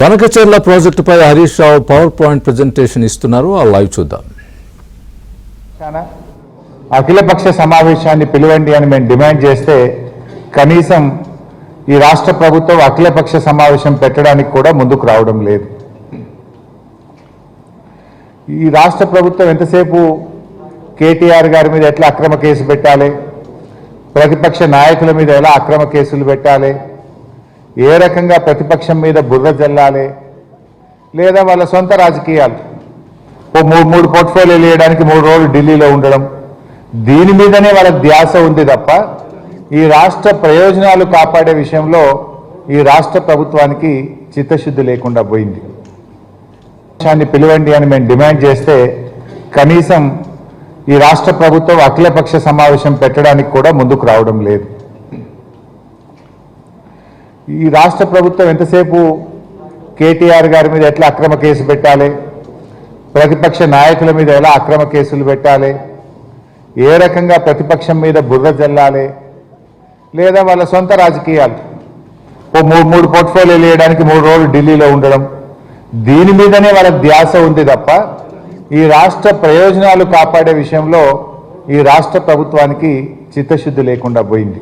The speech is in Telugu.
వనకచెర్ల ప్రాజెక్టుపై Harish Rao power point presentation ఇస్తున్నారు. ఆ లైవ్ చూద్దాం. అఖిలపక్ష సమావేశాన్ని పిలవండి అని మేము డిమాండ్ చేస్తే కనీసం ఈ రాష్ట్ర ప్రభుత్వం అఖిలపక్ష సమావేశం పెట్టడానికి కూడా ముందుకు రావడం లేదు. ఈ రాష్ట్ర ప్రభుత్వం ఎంతసేపు కేటీఆర్ గారి మీద ఎట్లా అక్రమ కేసు పెట్టాలి, ప్రతిపక్ష నాయకుల మీద ఎలా అక్రమ కేసులు పెట్టాలి, ఏ రకంగా ప్రతిపక్షం మీద బుర్ర జల్లాలి, లేదా వాళ్ళ సొంత రాజకీయాలు మూడు పోర్ట్ఫోలియోలు వేయడానికి 3 రోజులు ఢిల్లీలో ఉండడం, దీని మీదనే వాళ్ళ ధ్యాస ఉంది తప్ప ఈ రాష్ట్ర ప్రయోజనాలు కాపాడే విషయంలో ఈ రాష్ట్ర ప్రభుత్వానికి చిత్తశుద్ధి లేకుండా పోయింది. పిలవండి అని మేము డిమాండ్ చేస్తే కనీసం ఈ రాష్ట్ర ప్రభుత్వం అఖిలపక్ష సమావేశం పెట్టడానికి కూడా ముందుకు రావడం లేదు. ఈ రాష్ట్ర ప్రభుత్వం ఎంతసేపు కేటీఆర్ గారి మీద ఎట్లా అక్రమ కేసు పెట్టాలి, ప్రతిపక్ష నాయకుల మీద ఎలా అక్రమ కేసులు పెట్టాలి, ఏ రకంగా ప్రతిపక్షం మీద బుర్ర జల్లాలి, లేదా వాళ్ళ సొంత రాజకీయాలు మూడు పోర్ట్ఫోలియోలు వేయడానికి 3 రోజులు ఢిల్లీలో ఉండడం, దీని మీదనే వాళ్ళ ధ్యాస ఉంది తప్ప ఈ రాష్ట్ర ప్రయోజనాలు కాపాడే విషయంలో ఈ రాష్ట్ర ప్రభుత్వానికి చిత్తశుద్ధి లేకుండా పోయింది.